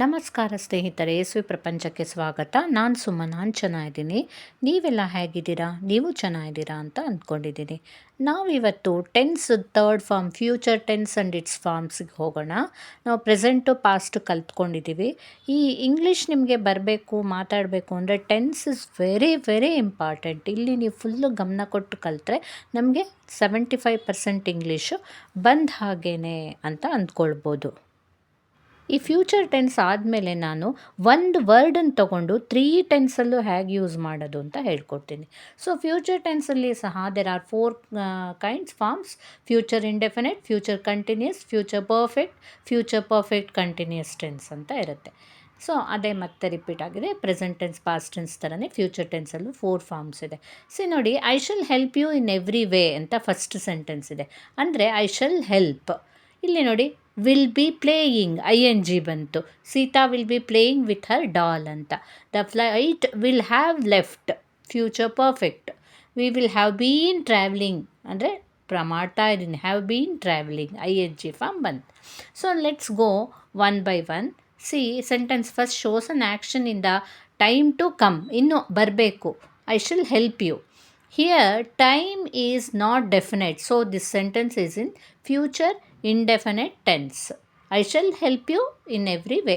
ನಮಸ್ಕಾರ ಸ್ನೇಹಿತರೆ, ಯೇಸುವಿ ಪ್ರಪಂಚಕ್ಕೆ ಸ್ವಾಗತ. ನಾನು ನಾನು ಚೆನ್ನಾಗಿದ್ದೀನಿ. ನೀವೆಲ್ಲ ಹೇಗಿದ್ದೀರಾ? ನೀವು ಚೆನ್ನಾಗಿದ್ದೀರಾ ಅಂತ ಅಂದ್ಕೊಂಡಿದ್ದೀನಿ. ನಾವಿವತ್ತು tense third form, future tense and its ಫಾರ್ಮ್ಸಿಗೆ ಹೋಗೋಣ. ನಾವು ಪ್ರೆಸೆಂಟು ಪಾಸ್ಟ್ ಕಲ್ತ್ಕೊಂಡಿದ್ದೀವಿ. ಈ ಇಂಗ್ಲೀಷ್ ನಿಮಗೆ ಬರಬೇಕು, ಮಾತಾಡಬೇಕು ಅಂದರೆ tense is very very important. ಇಲ್ಲಿ ನೀವು ಫುಲ್ಲು ಗಮನ ಕೊಟ್ಟು ಕಲಿತ್ರೆ ನಮಗೆ 75% ಇಂಗ್ಲೀಷು ಬಂದ ಹಾಗೇ ಅಂತ ಅಂದ್ಕೊಳ್ಬೋದು. ಈ ಫ್ಯೂಚರ್ ಟೆನ್ಸ್ ಆದಮೇಲೆ ನಾನು ಒಂದು ವರ್ಡನ್ನು ತೊಗೊಂಡು 3 ಟೆನ್ಸಲ್ಲೂ ಹೇಗೆ ಯೂಸ್ ಮಾಡೋದು ಅಂತ ಹೇಳ್ಕೊಡ್ತೀನಿ. ಸೊ ಫ್ಯೂಚರ್ ಟೆನ್ಸಲ್ಲಿ ಸಹ there are 4 kinds forms: future indefinite, future continuous, future perfect continuous tense ಅಂತ ಇರುತ್ತೆ. ಸೊ ಅದೇ ಮತ್ತೆ ರಿಪೀಟ್ ಆಗಿದೆ. ಪ್ರೆಸೆಂಟ್ ಟೆನ್ಸ್, ಪಾಸ್ಟ್ ಟೆನ್ಸ್ ಥರನೇ ಫ್ಯೂಚರ್ ಟೆನ್ಸಲ್ಲೂ 4 ಫಾರ್ಮ್ಸ್ ಇದೆ. ನೋಡಿ, I shall help you in every way ಅಂತ ಫಸ್ಟ್ ಸೆಂಟೆನ್ಸ್ ಇದೆ. ಅಂದರೆ ಐ ಶಲ್ ಹೆಲ್ಪ್. ಇಲ್ಲಿ ನೋಡಿ, ವಿಲ್ ಬಿ ಪ್ಲೇಯಿಂಗ್, ING ಬಂತು. Sita will be playing with her doll ಅಂತ. The flight will have left, future perfect. We will have been travelling ಅಂದರೆ ಮಾಡ್ತಾ ಇದ್ದೀನಿ, have been travelling, ING form ಬಂತು. So let's go one by one. Sentence first shows an action in the time to come. ಇನ್ನೂ ಬರಬೇಕು. I shall help you. Here time is not definite, so this sentence is in future indefinite tense. I shall help you in every way.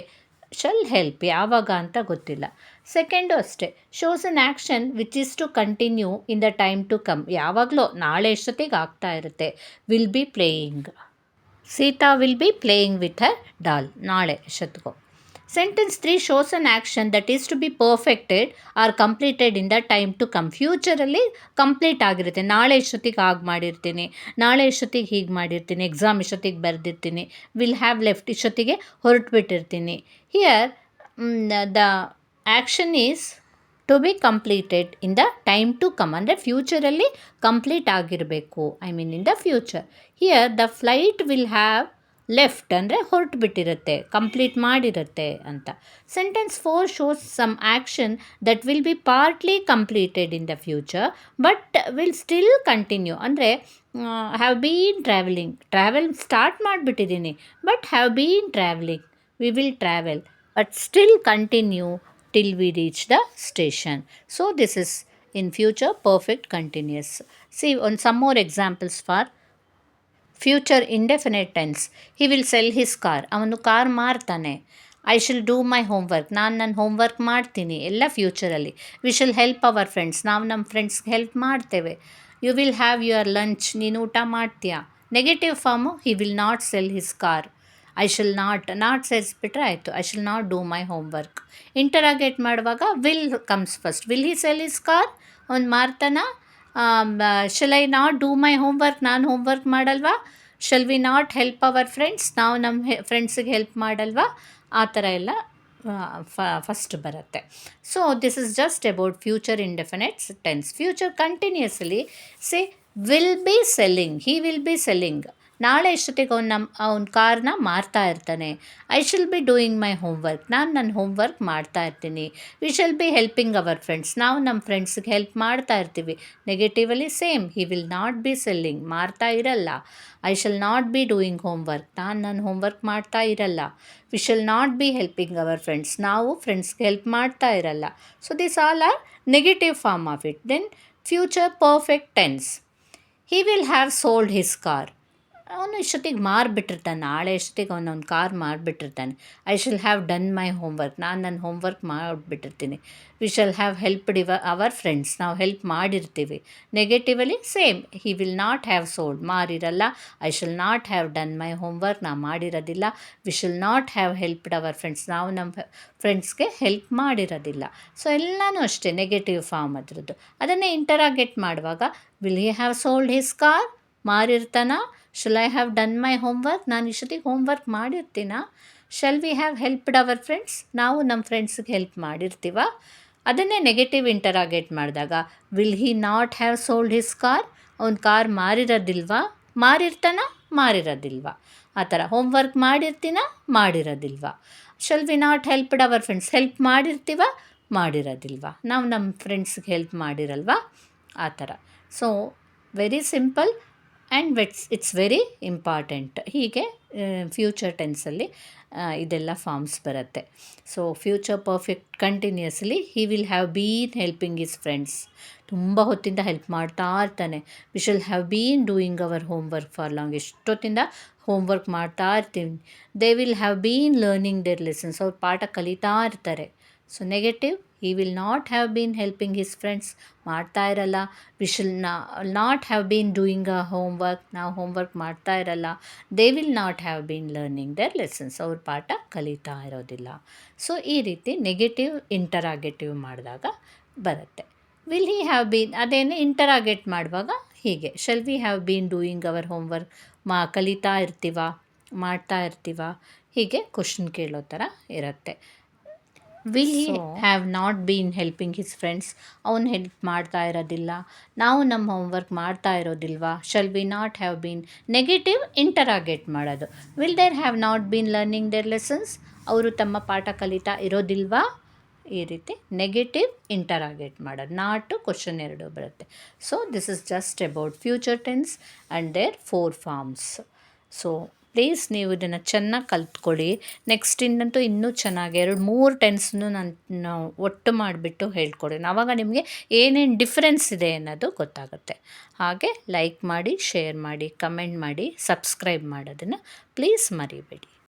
Shall help ಯಾವಾಗ ಅಂತ ಗೊತ್ತಿಲ್ಲ. Second ಅಷ್ಟೇ, shows an action which is to continue in the time to come. ಯಾವಾಗಲೂ ನಾಳೆ ಎಷ್ಟೊತ್ತಿಗೆ ಆಗ್ತಾ ಇರುತ್ತೆ. Will be playing, Sita will be playing with her doll, ನಾಳೆ ಎಷ್ಟೊತ್ತಿಗೋ. Sentence 3 shows an action that is to be perfected or completed in the time to come. ಫ್ಯೂಚರಲ್ಲಿ complete ಆಗಿರುತ್ತೆ. ನಾಳೆ ಎಷ್ಟೊತ್ತಿಗೆ ಆಗಿ ಮಾಡಿರ್ತೀನಿ, ನಾಳೆ ಎಷ್ಟೊತ್ತಿಗೆ ಹೀಗೆ ಮಾಡಿರ್ತೀನಿ, ಎಕ್ಸಾಮ್ ಎಷ್ಟೊತ್ತಿಗೆ ಬರೆದಿರ್ತೀನಿ. ವಿಲ್ ಹ್ಯಾವ್ ಲೆಫ್ಟ್, ಇಷ್ಟೊತ್ತಿಗೆ ಹೊರಟುಬಿಟ್ಟಿರ್ತೀನಿ. Here the action is to be completed in the time to come. ಅಂದರೆ ಫ್ಯೂಚರಲ್ಲಿ ಕಂಪ್ಲೀಟ್ ಆಗಿರಬೇಕು, I mean in the future. Here the flight will have left ಅಂದರೆ ಹೊರಟು ಬಿಟ್ಟಿರುತ್ತೆ, ಕಂಪ್ಲೀಟ್ ಮಾಡಿರುತ್ತೆ ಅಂತ. Sentence 4 shows some action that will be partly completed in the future but will still continue. ಅಂದರೆ have been travelling, travel start ಮಾಡಿಬಿಟ್ಟಿದ್ದೀನಿ but have been travelling, we will travel but still continue till we reach the station. So this is in future perfect continuous. on some more examples for future indefinite tense. He will sell his car, ಅವನು car ಮಾರ್ತಾನೆ. I shall do my homework, ನಾನು ನನ್ನ homework ಮಾಡ್ತೀನಿ, ಎಲ್ಲ ಫ್ಯೂಚರಲ್ಲಿ. We shall help our friends, ನಾವು ನಮ್ಮ ಫ್ರೆಂಡ್ಸ್ಗೆ ಹೆಲ್ಪ್ ಮಾಡ್ತೇವೆ. You will have your lunch, ನೀನು ಊಟ ಮಾಡ್ತೀಯಾ. Negative form he will not sell his car. I shall not ಸೇರಿಸ್ಬಿಟ್ರೆ ಆಯಿತು. I shall not do my homework. Interrogate ಮಾಡುವಾಗ will comes first. Will he sell his car, ಅವ್ನು ಮಾರ್ತಾನ. Shall I not do my homework, ನಾನು homework ಮಾಡಲ್ವಾ. Shall we not help our friends, ನಾವು ನಮ್ಮ ಫ್ರೆಂಡ್ಸಿಗೆ help ಮಾಡಲ್ವಾ. ಆ ಥರ ಎಲ್ಲ ಫಸ್ಟ್ ಬರುತ್ತೆ. So this is just about future indefinite tense. Future continuously say will be selling, he will be selling. ನಾಳೆ ಎಷ್ಟೊತ್ತಿಗೆ ಅವ್ನ ಕಾರ್ನ ಮಾರ್ತಾ ಇರ್ತಾನೆ. I shall be doing my homework, ನಾನು ನನ್ನ ಹೋಮ್ವರ್ಕ್ ಮಾಡ್ತಾ ಇರ್ತೀನಿ. We shall be helping our friends, ನಾವು ನಮ್ಮ ಫ್ರೆಂಡ್ಸ್ಗೆ ಹೆಲ್ಪ್ ಮಾಡ್ತಾ ಇರ್ತೀವಿ. Negatively same, he will not be selling, ಮಾರ್ತಾ ಇರಲ್ಲ. I shall not be doing homework, ನಾನು ನನ್ನ ಹೋಮ್ವರ್ಕ್ ಮಾಡ್ತಾ ಇರಲ್ಲ. We shall not be helping our friends, ನಾವು ಫ್ರೆಂಡ್ಸ್ಗೆ ಹೆಲ್ಪ್ ಮಾಡ್ತಾ ಇರಲ್ಲ. So this all are negative form of it. Then future perfect tense. He will have sold his car, ಅವನು ಇಷ್ಟೊತ್ತಿಗೆ ಮಾರಿಬಿಟ್ಟಿರ್ತಾನೆ, ನಾಳೆ ಎಷ್ಟೊತ್ತಿಗೆ ಅವನೊಂದು ಕಾರ್ ಮಾರಿಬಿಟ್ಟಿರ್ತಾನೆ. I shall have done my homework, ನಾನು ನನ್ನ ಹೋಮ್ವರ್ಕ್ ಮಾಡಿಬಿಟ್ಟಿರ್ತೀನಿ. We shall have helped our friends, ನಾವು ಹೆಲ್ಪ್ ಮಾಡಿರ್ತೀವಿ. Negatively same, he will not have sold, ಮಾರಿರಲ್ಲ. I shall not have done my homework, ನಾವು ಮಾಡಿರೋದಿಲ್ಲ. We shall not have helped our friends, ನಾವು ನಮ್ಮ ಫ್ರೆಂಡ್ಸ್ಗೆ ಹೆಲ್ಪ್ ಮಾಡಿರೋದಿಲ್ಲ. ಸೊ ಎಲ್ಲನೂ ಅಷ್ಟೇ ನೆಗೆಟಿವ್ ಫಾರ್ಮ್ ಅದರದ್ದು. ಅದನ್ನೇ ಇಂಟರಾಗೇಟ್ ಮಾಡುವಾಗ will he have sold his car, ಮಾರಿರ್ತಾನ. Shall I have done my homework, ನಾನು ಇಷ್ಟೊತ್ತಿಗೆ ಹೋಮ್ವರ್ಕ್ ಮಾಡಿರ್ತೀನ. Shall we have helped our friends, ನಾವು ನಮ್ಮ ಫ್ರೆಂಡ್ಸ್ಗೆ ಹೆಲ್ಪ್ ಮಾಡಿರ್ತೀವ. ಅದನ್ನೇ ನೆಗೆಟಿವ್ ಇಂಟರಾಗೇಟ್ ಮಾಡಿದಾಗ will he not have sold his car, ಅವ್ನ ಕಾರ್ ಮಾರಿರೋದಿಲ್ವಾ, ಮಾರಿರೋದಿಲ್ವಾ. ಆ ಥರ ಹೋಮ್ವರ್ಕ್ ಮಾಡಿರೋದಿಲ್ವಾ. Shall we not helped our friends, help ಮಾಡಿರೋದಿಲ್ವಾ, ನಾವು ನಮ್ಮ ಫ್ರೆಂಡ್ಸ್ಗೆ ಹೆಲ್ಪ್ ಮಾಡಿರಲ್ವಾ. ಆ ಥರ. So very simple and it's very important. ಹೀಗೆ ಫ್ಯೂಚರ್ ಟೆನ್ಸಲ್ಲಿ ಇದೆಲ್ಲ ಫಾರ್ಮ್ಸ್ ಬರುತ್ತೆ. So future perfect continuously he will have been helping his friends. ತುಂಬ ಹೊತ್ತಿಂದ ಹೆಲ್ಪ್ ಮಾಡ್ತಾ ಇರ್ತಾನೆ. We shall have been doing our homework for long. ಎಷ್ಟೊತ್ತಿಂದ ಹೋಮ್ವರ್ಕ್ ಮಾಡ್ತಾ ಇರ್ತೀವಿ. They will have been learning their lessons. ಅವ್ರು ಪಾಠ ಕಲಿತಾ ಇರ್ತಾರೆ. So negative, he will not have been helping his friends. ಮಾಡ್ತಾ ಇರಲ್ಲ. We shall not have been doing a homework. ನಾವು ಹೋಮ್ವರ್ಕ್ ಮಾಡ್ತಾ ಇರಲ್ಲ. They will not have been learning their lessons. ಅವ್ರ ಪಾಠ ಕಲಿತಾ ಇರೋದಿಲ್ಲ. ಸೊ ಈ ರೀತಿ ನೆಗೆಟಿವ್ ಇಂಟರಾಗೇಟಿವ್ ಮಾಡಿದಾಗ ಬರುತ್ತೆ. ವಿಲ್ ಹಿ ಹ್ಯಾವ್ ಬೀನ್, ಅದೇನೇ ಇಂಟರಾಗೇಟ್ ಮಾಡುವಾಗ ಹೀಗೆ, shall we have been doing our homework. ಕಲಿತಾ ಇರ್ತೀವ, ಮಾಡ್ತಾ ಇರ್ತೀವ, ಹೀಗೆ ಕ್ವಶನ್ ಕೇಳೋ ಥರ ಇರುತ್ತೆ. Will he have not been helping his friends. ಅವನು ಹೆಲ್ಪ್ ಮಾಡ್ತಾ ಇರೋದಿಲ್ಲ. ನಾವು ನಮ್ಮ ಹೋಮ್ವರ್ಕ್ ಮಾಡ್ತಾ ಇರೋದಿಲ್ವಾ. Shall we not have been. Negative interrogate ಮಾಡೋದು. Will they have not been learning their lessons. ಅವರು ತಮ್ಮ ಪಾಠ ಕಲಿತಾ ಇರೋದಿಲ್ವಾ. ಈ ರೀತಿ ನೆಗೆಟಿವ್ ಇಂಟರಾಗೇಟ್ ಮಾಡೋದು. ನಾಟು ಕ್ವಶನ್ ಎರಡು ಬರುತ್ತೆ. So this is just about future tense and their 4 forms. So please ನೀವು ಇದನ್ನು ಚೆನ್ನಾಗಿ ಕಲ್ತ್ಕೊಳ್ಳಿ. ನೆಕ್ಸ್ಟಿಂದಂತೂ ಇನ್ನೂ ಚೆನ್ನಾಗಿ 2-3 ಟೆನ್ಸ್ನು ನಾನು ಒಟ್ಟು ಮಾಡಿಬಿಟ್ಟು ಹೇಳ್ಕೊಡ್ತೀನಿ. ಆವಾಗ ನಿಮಗೆ ಏನೇನು ಡಿಫ್ರೆನ್ಸ್ ಇದೆ ಅನ್ನೋದು ಗೊತ್ತಾಗುತ್ತೆ. ಹಾಗೆ ಲೈಕ್ ಮಾಡಿ, ಶೇರ್ ಮಾಡಿ, ಕಮೆಂಟ್ ಮಾಡಿ, ಸಬ್ಸ್ಕ್ರೈಬ್ ಮಾಡೋದನ್ನು ಪ್ಲೀಸ್ ಮರಿಬೇಡಿ.